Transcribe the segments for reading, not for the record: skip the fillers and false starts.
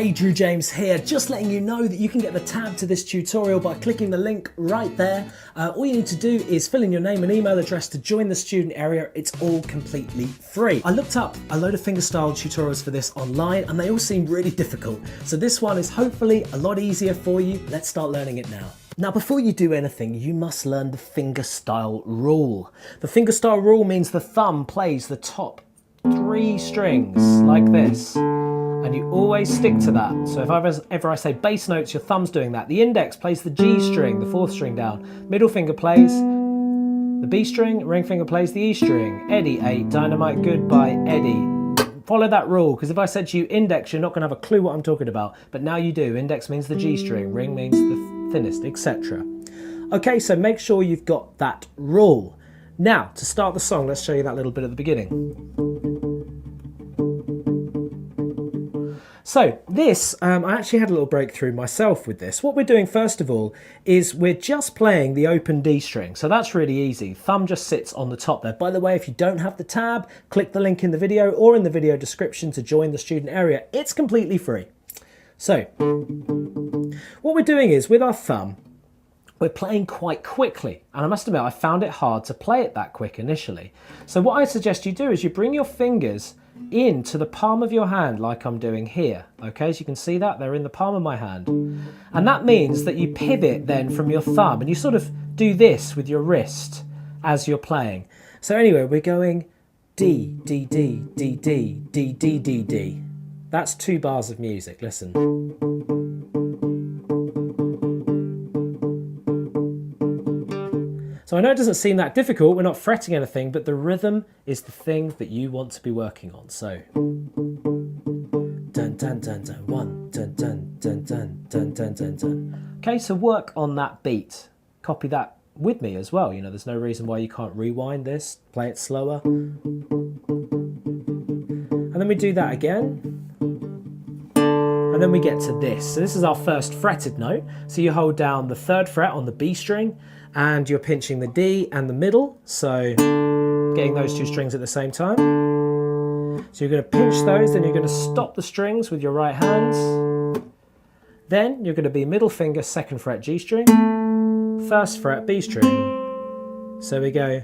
Hey, Drew James here, just letting you know that you can get the tab to this tutorial by clicking the link right there. All you need to do is fill in your name and email address to join the student area. It's all completely free. I looked up a load of fingerstyle tutorials for this online and they all seem really difficult. So this one is hopefully a lot easier for you. Let's start learning it now. Now, before you do anything, you must learn the fingerstyle rule. The fingerstyle rule means the thumb plays the top 3 strings like this. And you always stick to that. So if ever I say bass notes, your thumb's doing that. The index plays the G string, the 4th string down. Middle finger plays the B string, ring finger plays the E string. Eddie 8, dynamite, goodbye, Eddie. Follow that rule, because if I said to you index, you're not going to have a clue what I'm talking about. But now you do. Index means the G string, ring means the thinnest, etc. Okay, so make sure you've got that rule. Now, to start the song, let's show you that little bit at the beginning. So this, I actually had a little breakthrough myself with this. What we're doing first of all is we're just playing the open D string. So that's really easy. Thumb just sits on the top there. By the way, if you don't have the tab, click the link in the video or in the video description to join the student area. It's completely free. So what we're doing is with our thumb, we're playing quite quickly. And I must admit, I found it hard to play it that quick initially. So what I suggest you do is you bring your fingers into the palm of your hand like I'm doing here. Okay, so you can see that they're in the palm of my hand. And that means that you pivot then from your thumb and you sort of do this with your wrist as you're playing. So anyway, we're going D, D, D, D, D, D, D, D, D. That's 2 bars of music, listen. So I know it doesn't seem that difficult, we're not fretting anything, but the rhythm is the thing that you want to be working on. So, dun dun dun dun, 1, dun dun dun dun dun dun dun dun. Okay, so work on that beat. Copy that with me as well. You know, there's no reason why you can't rewind this, play it slower. And then we do that again. And then we get to this. So this is our first fretted note. So you hold down the 3rd fret on the B string, and you're pinching the D and the middle, so getting those 2 strings at the same time. So you're going to pinch those, then you're going to stop the strings with your right hand. Then you're going to be middle finger, 2nd fret G string, 1st fret B string. So we go.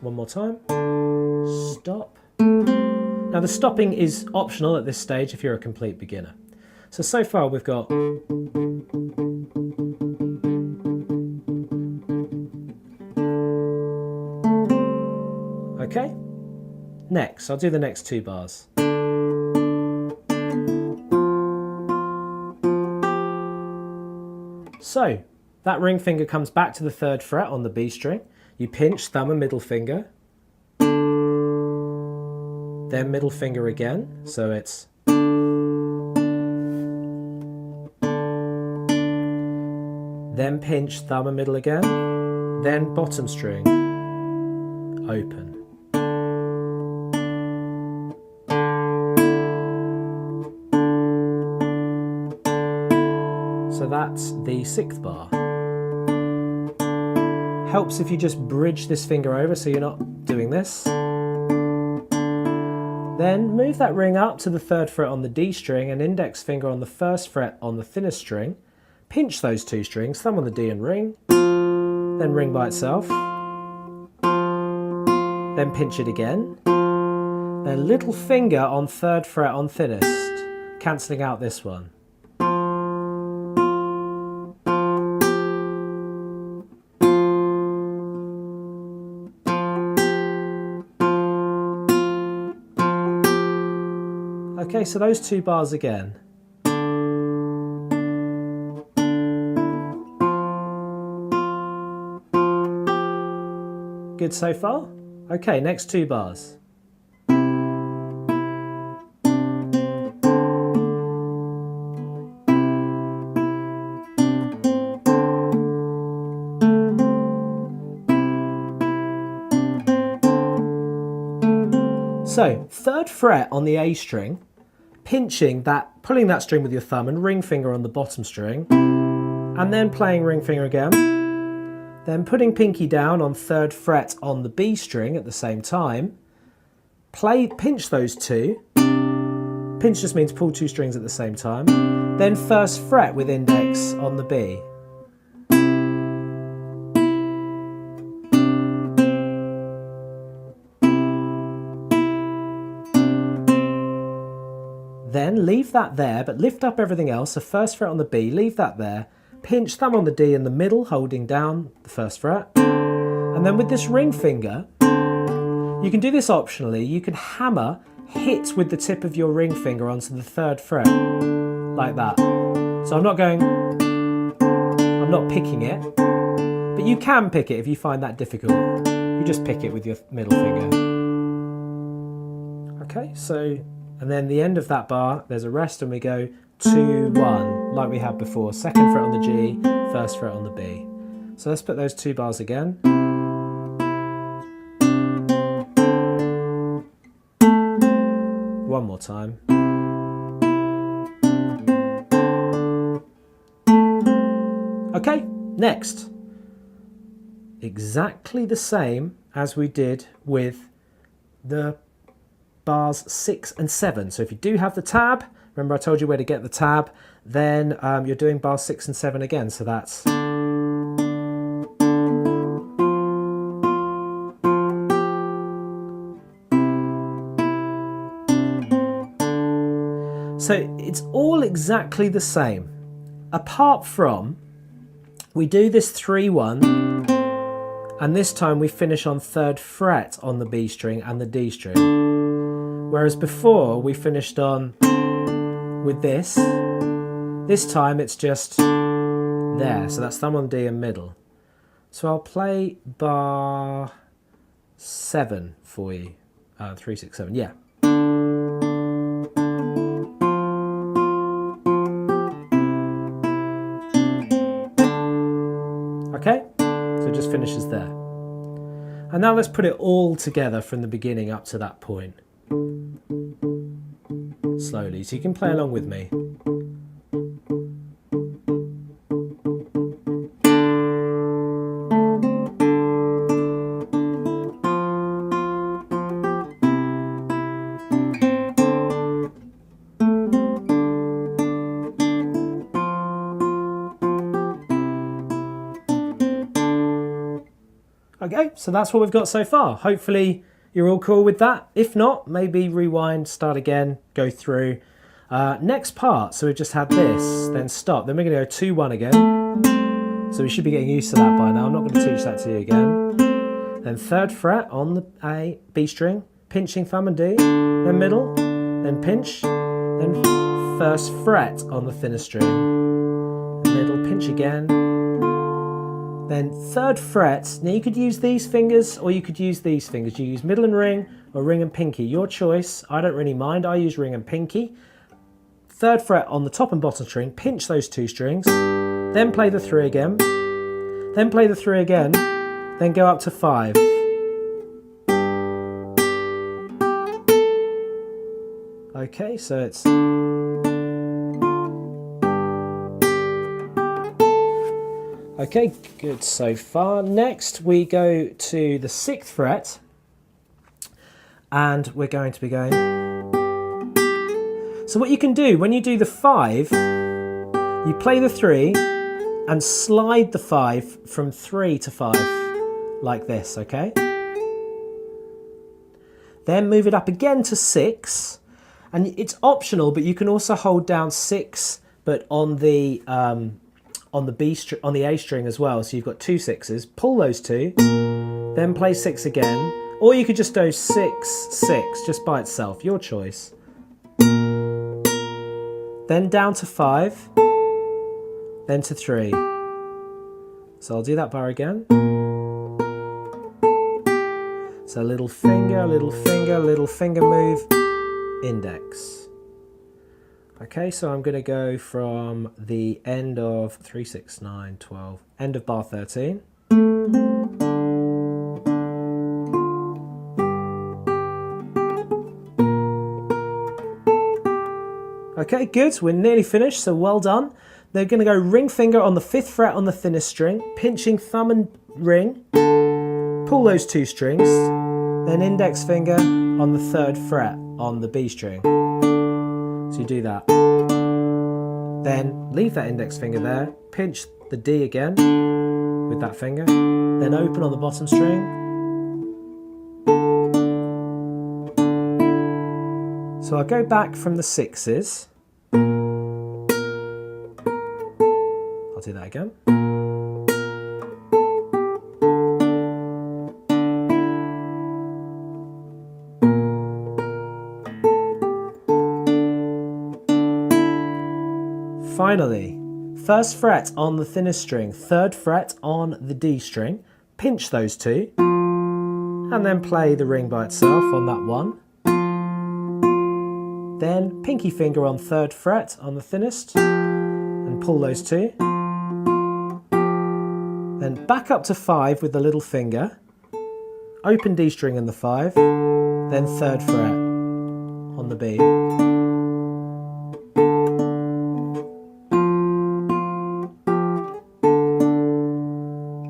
One more time. Stop. Now the stopping is optional at this stage if you're a complete beginner. So far we've got okay. Next, I'll do the next 2 bars. So that ring finger comes back to the 3rd fret on the B string. You pinch thumb and middle finger. Then middle finger again, so it's then pinch thumb and middle again, then bottom string, open. So that's the 6th bar. Helps if you just bridge this finger over so you're not doing this. Then move that ring up to the 3rd fret on the D string and index finger on the 1st fret on the thinnest string. Pinch those 2 strings, thumb on the D and ring. Then ring by itself. Then pinch it again. Then little finger on 3rd fret on thinnest, cancelling out this one. Okay, so those 2 bars again. Good so far? Okay, next 2 bars. So, 3rd fret on the A string, pinching that, pulling that string with your thumb and ring finger on the bottom string, and then playing ring finger again. Then putting pinky down on 3rd fret on the B string at the same time, pinch those two. Pinch just means pull 2 strings at the same time. Then 1st fret with index on the B. Then leave that there, but lift up everything else. So 1st fret on the B, leave that there. Pinch, thumb on the D in the middle, holding down the 1st fret. And then with this ring finger, you can do this optionally. You can hammer, hit with the tip of your ring finger onto the 3rd fret, like that. So I'm not picking it, but you can pick it if you find that difficult. You just pick it with your middle finger. Okay, so, and then the end of that bar, there's a rest and we go 2, 1, like we had before. 2nd fret on the G, 1st fret on the B. So let's put those 2 bars again. One more time. Okay, next. Exactly the same as we did with the bars 6 and 7. So if you do have the tab, remember I told you where to get the tab, then you're doing bars 6 and 7 again. So that's... So it's all exactly the same, apart from we do this 3-1, and this time we finish on 3rd fret on the B string and the D string. Whereas before we finished on with this time it's just there, so that's thumb on D and middle. So I'll play bar 7 for you, 3, 6, 7, yeah. Okay, so it just finishes there. And now let's put it all together from the beginning up to that point. Slowly, so you can play along with me. Okay, so that's what we've got so far. Hopefully you're all cool with that. If not, maybe rewind, start again, go through. Next part, so we've just had this, then stop. Then we're going to go 2, 1 again. So we should be getting used to that by now. I'm not going to teach that to you again. Then 3rd fret on the A, B string, pinching thumb and D, then middle, then pinch, then 1st fret on the thinner string, middle, pinch again, then 3rd fret. Now you could use these fingers or you could use these fingers. You use middle and ring or ring and pinky, your choice. I don't really mind, I use ring and pinky. 3rd fret on the top and bottom string, pinch those 2 strings, then play the 3 again, then play the 3 again, then go up to 5. Okay, so it's... Okay, good so far. Next we go to the 6th fret and we're going to be going... So what you can do, when you do the 5, you play the 3 and slide the 5 from 3 to 5, like this, okay? Then move it up again to 6, and it's optional, but you can also hold down 6, but on the B string, on the A string as well. So you've got 2 6s. Pull those 2, then play 6 again, or you could just go 6 6 just by itself. Your choice. Then down to 5, then to 3. So I'll do that bar again. So little finger, little finger, little finger move, index. Okay, so I'm going to go from the end of 3, 6, 9, 12, end of bar 13. Okay, good, we're nearly finished, so well done. they're going to go ring finger on the 5th fret on the thinnest string, pinching thumb and ring, pull those 2 strings, then index finger on the 3rd fret on the B string. So you do that. Then leave that index finger there, pinch the D again with that finger, then open on the bottom string. So I'll go back from the 6s. I'll do that again. Finally, 1st fret on the thinnest string, 3rd fret on the D string, pinch those 2, and then play the ring by itself on that 1. Then pinky finger on 3rd fret on the thinnest, and pull those 2. Then back up to 5 with the little finger, open D string in the 5, then 3rd fret on the B.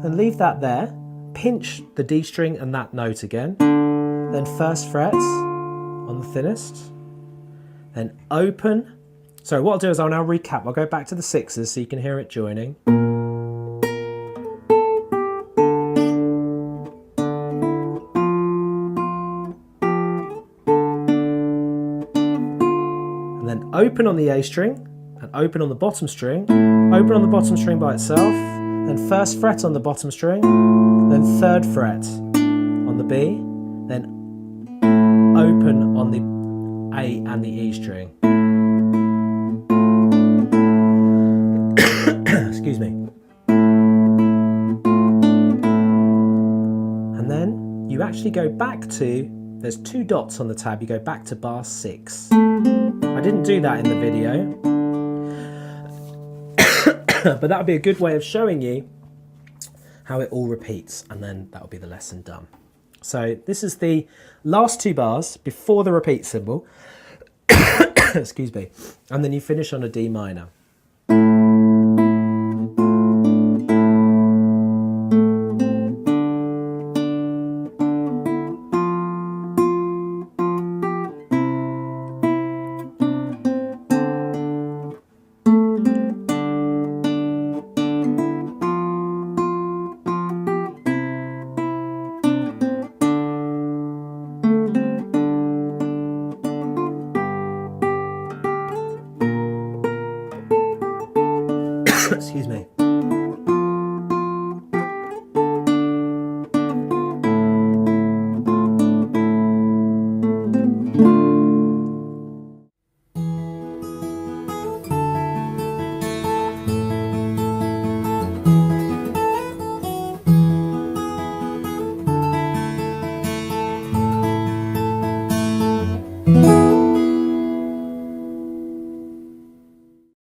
And leave that there, pinch the D string and that note again, then 1st fret on the thinnest, then open. So what I'll do is I'll now recap. I'll go back to the 6s so you can hear it joining. And then open on the A string, and open on the bottom string, open on the bottom string by itself, then 1st fret on the bottom string, then 3rd fret on the B, then open on the A and the E string. Excuse me. And then you actually go back to, there's 2 dots on the tab, you go back to bar 6. I didn't do that in the video. But that would be a good way of showing you how it all repeats, and then that will be the lesson done. So this is the last 2 bars before the repeat symbol. Excuse me. And then you finish on a D minor. Excuse me.